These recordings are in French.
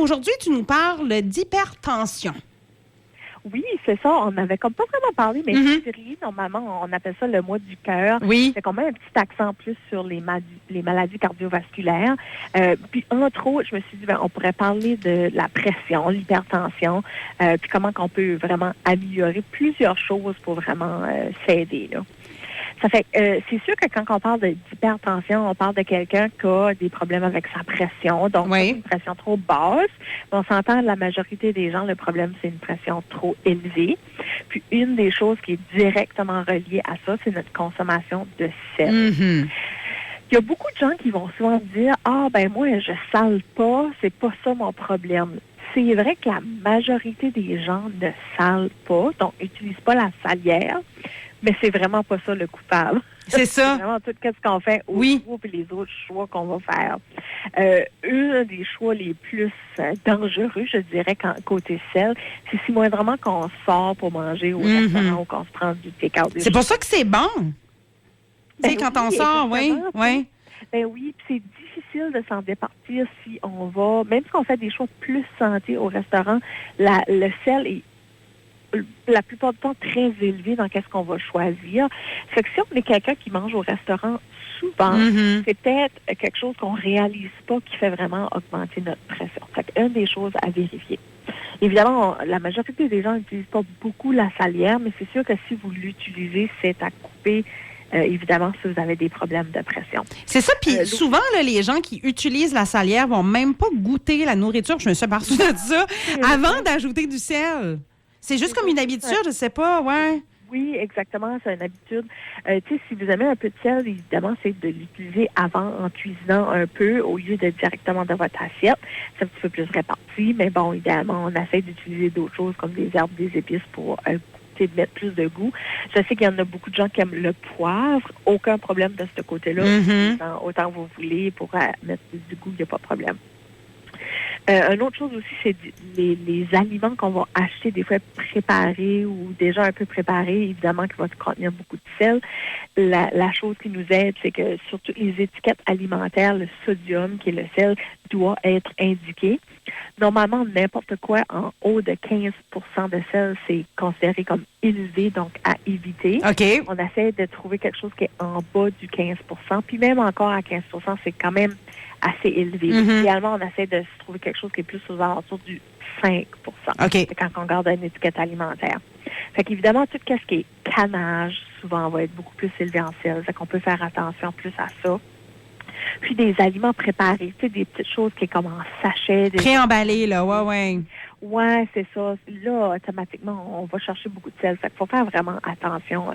Aujourd'hui, tu nous parles d'hypertension. Oui, c'est ça. On avait comme pas vraiment parlé, mais février, normalement, on appelle ça le mois du cœur. Oui. C'est quand même un petit accent plus sur les maladies cardiovasculaires. Puis, entre autres, je me suis dit, on pourrait parler de la pression, l'hypertension, puis comment qu'on peut vraiment améliorer plusieurs choses pour vraiment s'aider, là. Ça fait c'est sûr que quand on parle d'hypertension, on parle de quelqu'un qui a des problèmes avec sa pression, donc une pression trop basse. On s'entend, la majorité des gens, le problème, c'est une pression trop élevée. Puis une des choses qui est directement reliée à ça, c'est notre consommation de sel. Mm-hmm. Il y a beaucoup de gens qui vont souvent dire « Ah, ben moi, je sale pas, c'est pas ça mon problème ». C'est vrai que la majorité des gens ne salent pas, donc n'utilisent pas la salière. Mais c'est vraiment pas ça le coupable. C'est ça. C'est vraiment tout ce qu'on fait au groupe et les autres choix qu'on va faire. Un des choix les plus dangereux, je dirais, côté sel, c'est si moindrement qu'on sort pour manger au restaurant ou qu'on se prend du take-out. C'est pour ça que c'est bon. Tu sais, quand on sort, oui. Ben oui, puis c'est difficile de s'en départir si on va, même si on fait des choix plus santé au restaurant, le sel est la plupart du temps très élevé dans qu'est-ce qu'on va choisir. Fait que si on est quelqu'un qui mange au restaurant souvent, c'est peut-être quelque chose qu'on réalise pas qui fait vraiment augmenter notre pression. Fait que une des choses à vérifier. Évidemment, la majorité des gens n'utilisent pas beaucoup la salière, mais c'est sûr que si vous l'utilisez, c'est à couper. Évidemment, si vous avez des problèmes de pression. C'est ça, puis souvent, là, les gens qui utilisent la salière vont même pas goûter la nourriture, je me suis aperçue de ça, avant d'ajouter du sel. C'est juste comme une habitude, je sais pas, Oui, exactement, c'est une habitude. Tu sais, si vous aimez un peu de sel, évidemment, c'est de l'utiliser avant en cuisinant un peu au lieu de directement dans votre assiette. C'est un petit peu plus réparti, mais bon, idéalement, on essaie d'utiliser d'autres choses comme des herbes, des épices pour mettre plus de goût. Je sais qu'il y en a beaucoup de gens qui aiment le poivre. Aucun problème de ce côté-là. Autant vous voulez pour mettre du goût, il n'y a pas de problème. Une autre chose aussi, c'est les aliments qu'on va acheter des fois préparés ou déjà un peu préparés, évidemment, qui vont contenir beaucoup de sel. La chose qui nous aide, c'est que sur toutes les étiquettes alimentaires, le sodium, qui est le sel, doit être indiqué. Normalement, n'importe quoi en haut de 15 de sel, c'est considéré comme élevé, donc à éviter. OK. On essaie de trouver quelque chose qui est en bas du 15 puis même encore à 15 c'est quand même assez élevé. Idéalement, on essaie de se trouver quelque chose qui est plus aux alentours du 5 OK. quand on regarde une étiquette alimentaire. Fait qu'évidemment, tout ce qui est canage, souvent, va être beaucoup plus élevé en sel. Fait qu'on peut faire attention plus à ça. Puis des aliments préparés, tu sais, des petites choses qui est comme en sachet. Préemballés, là, ouais. Ouais, c'est ça. Là, automatiquement, on va chercher beaucoup de sel. Fait qu'il faut faire vraiment attention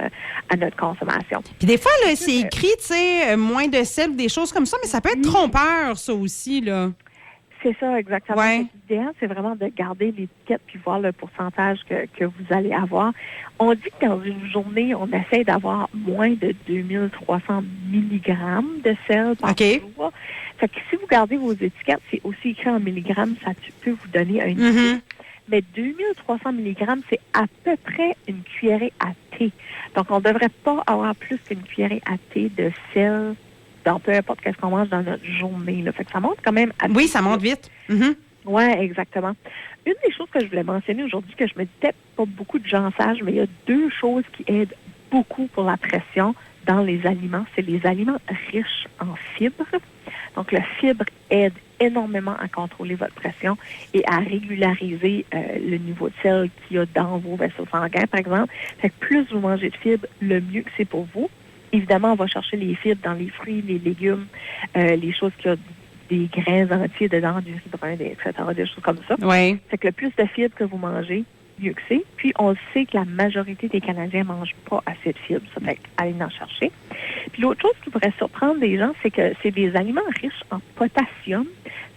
à notre consommation. Puis des fois, là, c'est écrit, tu sais, moins de sel ou des choses comme ça, mais ça peut être trompeur, ça aussi, là. C'est ça, exactement. Ouais. L'idéal, c'est vraiment de garder l'étiquette puis voir le pourcentage que vous allez avoir. On dit que dans une journée, on essaie d'avoir moins de 2300 milligrammes de sel par jour. Fait que si vous gardez vos étiquettes, c'est aussi écrit en milligrammes, ça peut vous donner un idée. Mais 2300 milligrammes, c'est à peu près une cuillerée à thé. Donc, on ne devrait pas avoir plus qu'une cuillerée à thé de sel dans peu importe qu'est-ce qu'on mange dans notre journée. Là. Fait que ça monte quand même à Oui, ça monte vite. Oui, exactement. Une des choses que je voulais mentionner aujourd'hui, que je me disais pas beaucoup de gens sagent, mais il y a deux choses qui aident beaucoup pour la pression dans les aliments. C'est les aliments riches en fibres. Donc, le fibre aide énormément à contrôler votre pression et à régulariser le niveau de sel qu'il y a dans vos vaisseaux sanguins, par exemple. Fait que plus vous mangez de fibres, le mieux que c'est pour vous. Évidemment, on va chercher les fibres dans les fruits, les légumes, les choses qui ont des grains entiers dedans, du riz brun, etc., des choses comme ça. Oui. Fait que le plus de fibres que vous mangez, mieux que c'est. Puis, on sait que la majorité des Canadiens ne mangent pas assez de fibres. Ça fait aller en chercher. Puis, l'autre chose qui pourrait surprendre les gens, c'est que c'est des aliments riches en potassium.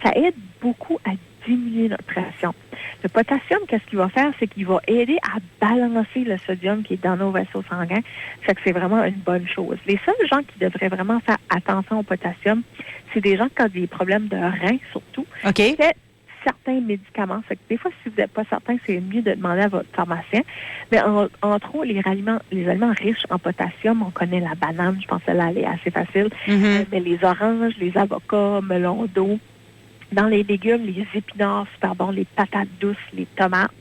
Ça aide beaucoup à diminuer notre pression. Le potassium, qu'est-ce qu'il va faire? C'est qu'il va aider à balancer le sodium qui est dans nos vaisseaux sanguins. Fait que c'est vraiment une bonne chose. Les seuls gens qui devraient vraiment faire attention au potassium, c'est des gens qui ont des problèmes de reins, surtout. OK. C'est certains médicaments. Fait que des fois, si vous n'êtes pas certain, c'est mieux de demander à votre pharmacien. Mais entre autres, les aliments riches en potassium, on connaît la banane, je pense que là, elle est assez facile. Mais les oranges, les avocats, melons d'eau, Dans les légumes, les épinards, super bon, les patates douces, les tomates.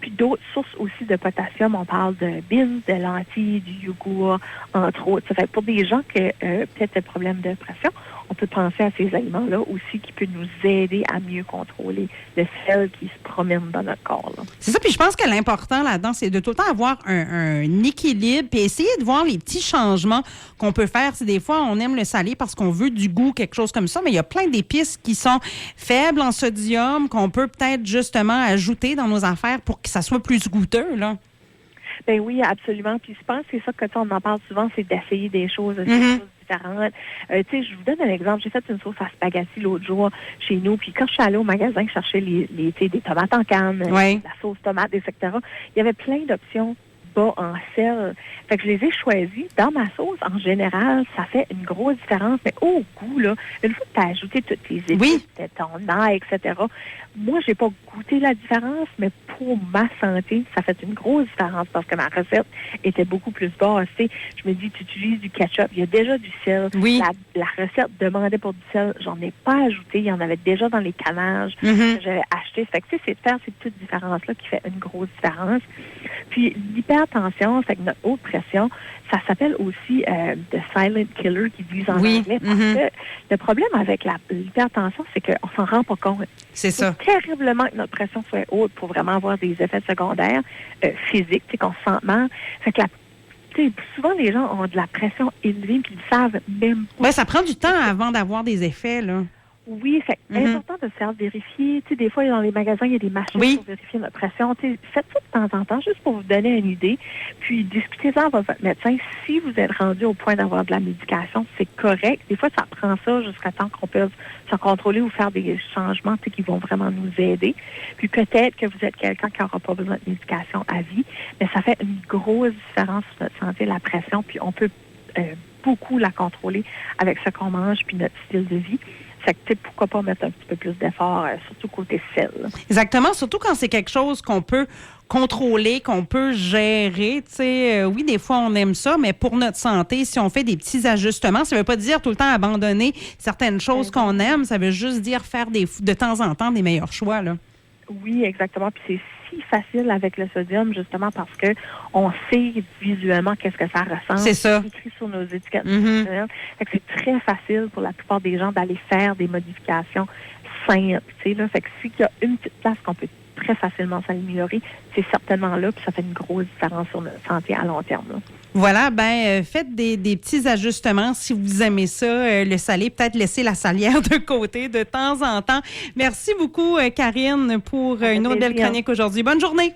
Puis d'autres sources aussi de potassium, on parle de beans, de lentilles, du yogourt, entre autres. Ça fait pour des gens qui peut-être des problèmes de pression, on peut penser à ces aliments-là aussi qui peuvent nous aider à mieux contrôler le sel qui se promène dans notre corps. Là. C'est ça, puis je pense que l'important là-dedans, c'est de tout le temps avoir un équilibre puis essayer de voir les petits changements qu'on peut faire. C'est des fois, on aime le salé parce qu'on veut du goût, quelque chose comme ça, mais il y a plein d'épices qui sont faibles en sodium qu'on peut peut-être justement ajouter dans nos affaires pour que ça soit plus goûteux, là. Ben oui, absolument. Puis je pense que c'est ça que on en parle souvent, c'est d'essayer des choses, différentes. Tu sais, je vous donne un exemple. J'ai fait une sauce à spaghetti l'autre jour chez nous. Puis quand je suis allée au magasin chercher des tomates en canne, la sauce tomate, etc., il y avait plein d'options bas en sel. Fait que je les ai choisis. Dans ma sauce, en général, ça fait une grosse différence. Mais au goût, là, une fois que tu as ajouté toutes tes épices, ton ail, etc., moi, j'ai pas goûté la différence, mais pour ma santé, ça fait une grosse différence parce que ma recette était beaucoup plus basse. Tu sais, je me dis, tu utilises du ketchup, il y a déjà du sel. Oui. La recette demandait pour du sel. J'en ai pas ajouté. Il y en avait déjà dans les canages que j'avais acheté. Fait que, tu sais, c'est de faire ces petites différences-là qui fait une grosse différence. Puis, l'hypertension, c'est que notre haute pression, ça s'appelle aussi the silent killer qu'ils disent en anglais. Parce que le problème avec l'hypertension, c'est qu'on s'en rend pas compte. C'est ça. Terriblement que notre pression soit haute pour vraiment avoir des effets secondaires physiques, tu sais, qu'on se sent mal. Fait que souvent, les gens ont de la pression élevée puis ils savent même pas. Ouais, ça prend du temps avant d'avoir des effets, là. Oui, c'est important de se faire vérifier. Tu sais, des fois, dans les magasins, il y a des machines pour vérifier notre pression. Tu sais, faites ça de temps en temps, juste pour vous donner une idée. Puis, discutez-en avec votre médecin. Si vous êtes rendu au point d'avoir de la médication, c'est correct. Des fois, ça prend ça jusqu'à temps qu'on puisse se contrôler ou faire des changements qui vont vraiment nous aider. Puis, peut-être que vous êtes quelqu'un qui n'aura pas besoin de médication à vie, mais ça fait une grosse différence sur notre santé, la pression. Puis, on peut beaucoup la contrôler avec ce qu'on mange puis notre style de vie. Fait que, pourquoi pas mettre un petit peu plus d'effort, surtout côté sel. Exactement, surtout quand c'est quelque chose qu'on peut contrôler, qu'on peut gérer. Oui, des fois, on aime ça, mais pour notre santé, si on fait des petits ajustements, ça ne veut pas dire tout le temps abandonner certaines choses qu'on aime. Ça veut juste dire faire de temps en temps des meilleurs choix, là. Oui, exactement. Puis c'est si facile avec le sodium, justement, parce que on sait visuellement qu'est-ce que ça ressemble. C'est ça. C'est écrit sur nos étiquettes. Fait que c'est très facile pour la plupart des gens d'aller faire des modifications simples. Fait que s'il y a une petite place qu'on peut très facilement s'améliorer, c'est certainement là, puis ça fait une grosse différence sur notre santé à long terme. Là. Voilà, faites des petits ajustements si vous aimez ça, le salé, peut-être laisser la salière de côté de temps en temps. Merci beaucoup, Karine, pour une autre belle chronique aujourd'hui. Bonne journée!